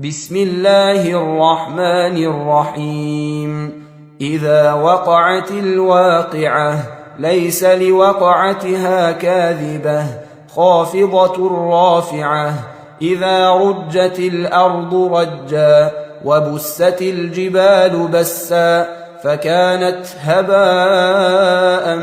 بسم الله الرحمن الرحيم إذا وقعت الواقعة ليس لوقعتها كاذبة خافضة رافعة إذا رجت الأرض رجا وبست الجبال بسا فكانت هباء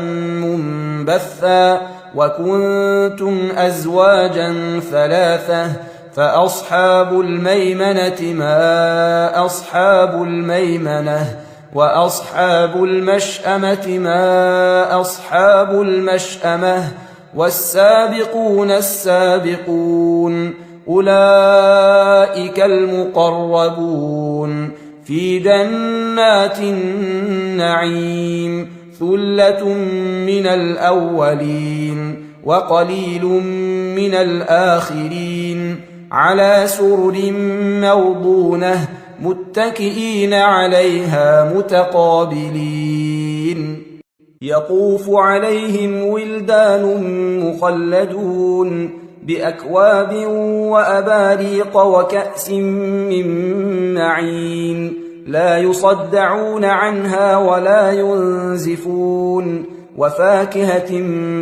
منبثا وكنتم أزواجا ثلاثة فأصحاب الميمنة ما أصحاب الميمنة وأصحاب المشأمة ما أصحاب المشأمة والسابقون السابقون أولئك المقربون في جنات النعيم ثلة من الأولين وقليل من الآخرين على سرر موضونة متكئين عليها متقابلين يطوف عليهم ولدان مخلدون بأكواب وأباريق وكأس من معين لا يصدعون عنها ولا ينزفون وفاكهة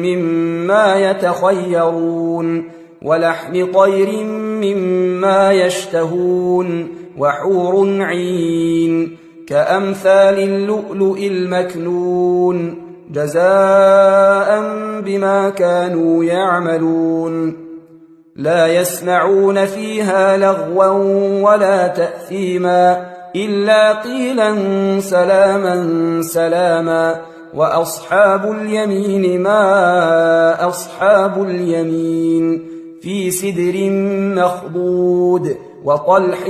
مما يتخيرون ولحم طير مما يشتهون وحور عين كأمثال اللؤلؤ المكنون جزاء بما كانوا يعملون لا يسمعون فيها لغوا ولا تأثيما إلا قيلا سلاما سلاما وأصحاب اليمين ما أصحاب اليمين في سدر مخضود وطلح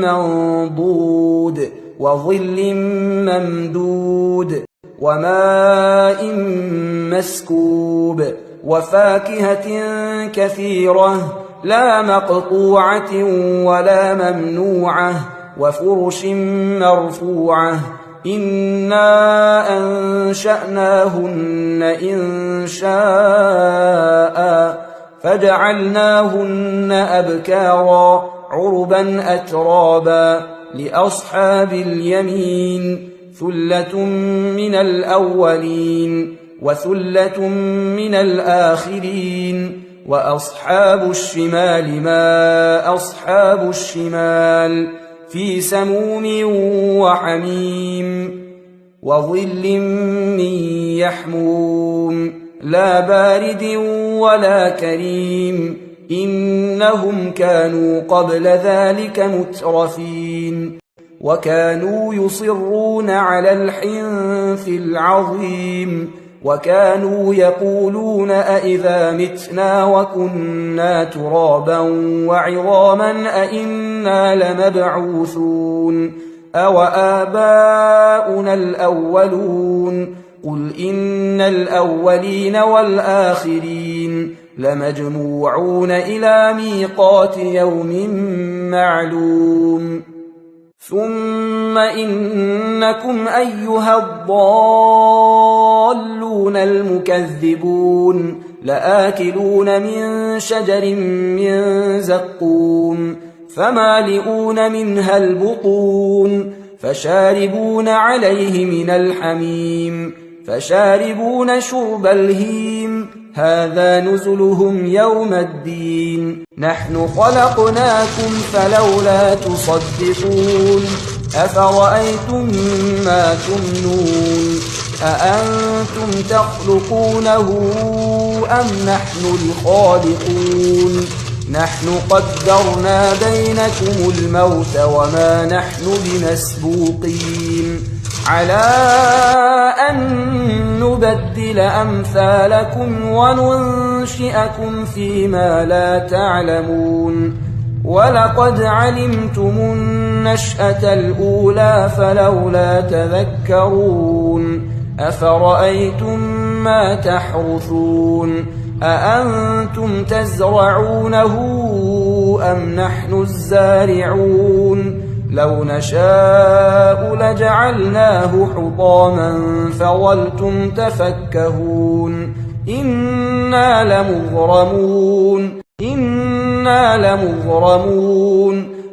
منضود وظل ممدود وماء مسكوب وفاكهة كثيرة لا مقطوعة ولا ممنوعة وفرش مرفوعة إنا أنشأناهن إنشاء فجعلناهن أبكارا عربا أترابا لأصحاب اليمين ثلة من الأولين وثلة من الآخرين وأصحاب الشمال ما أصحاب الشمال في سموم وحميم وظل من يحموم لا بارد ولا كريم إنهم كانوا قبل ذلك مترفين وكانوا يصرون على الحنث العظيم وكانوا يقولون أئذا متنا وكنا ترابا وعظاما أئنا لمبعوثون أو آباؤنا الأولون قل إن الأولين والآخرين لمجموعون إلى ميقات يوم معلوم ثم إنكم أيها الضالون المكذبون لآكلون من شجر من زقوم فمالئون منها البطون فشاربون عليه من الحميم فشاربون شرب الهيم هذا نزلهم يوم الدين نحن خلقناكم فلولا تصدقون أفرأيتم ما تمنون أأنتم تخلقونه أم نحن الخالقون نحن قدرنا بينكم الموت وما نحن بمسبوقين على أن نبدل أمثالكم وننشئكم فيما لا تعلمون ولقد علمتم النشأة الأولى فلولا تذكرون أفرأيتم ما تحرثون أأنتم تزرعونه أم نحن الزارعون لو نشاء لجعلناه حطاما فظلتم تفكهون إنا لمغرمون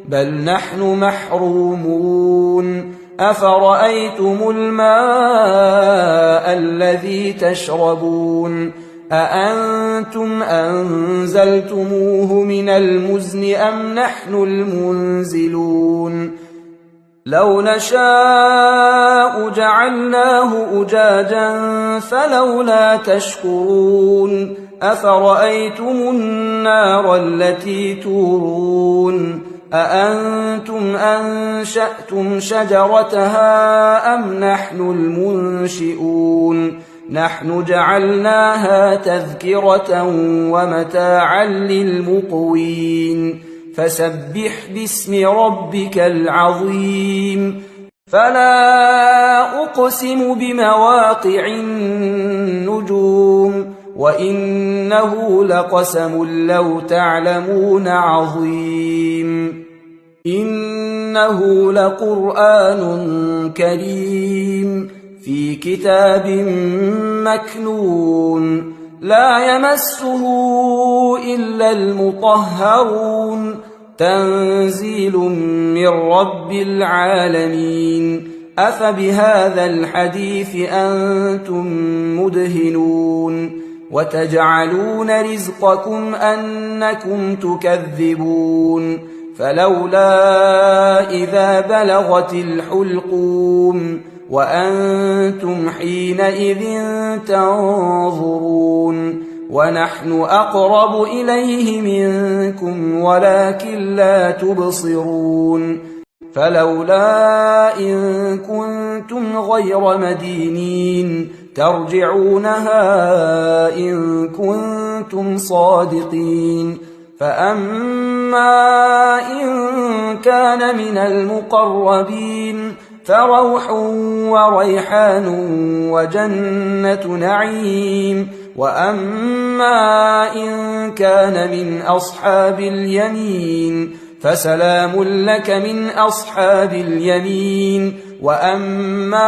بل نحن محرومون أفرأيتم الماء الذي تشربون أأنتم أنزلتموه من المزن أم نحن المنزلون لو نشاء جعلناه أجاجا فلولا تشكرون أفرأيتم النار التي تورون أأنتم أنشأتم شجرتها أم نحن المنشئون نحن جعلناها تذكرة ومتاعا للمقوين فسبح باسم ربك العظيم فلا أقسم بمواقع النجوم وإنه لقسم لو تعلمون عظيم إنه لقرآن كريم في كتاب مكنون لا يمسه إلا المطهرون تنزيل من رب العالمين أفبهذا الحديث أنتم مدهنون وتجعلون رزقكم أنكم تكذبون فلولا إذا بلغت الحلقوم وأنتم حينئذ تنظرون ونحن أقرب إليه منكم ولكن لا تبصرون فلولا إن كنتم غير مدينين ترجعونها إن كنتم صادقين فأما إن كان من المقربين فروح وريحان وجنة نعيم وأما إن كان من أصحاب اليمين فسلام لك من أصحاب اليمين وأما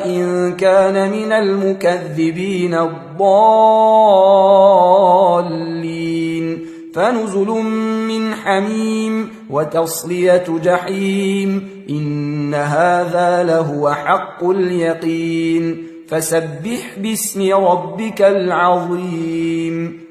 إن كان من المكذبين الضالين فنزل من حميم وتصلية جحيم إن هذا لهو حق اليقين فسبح باسم ربك العظيم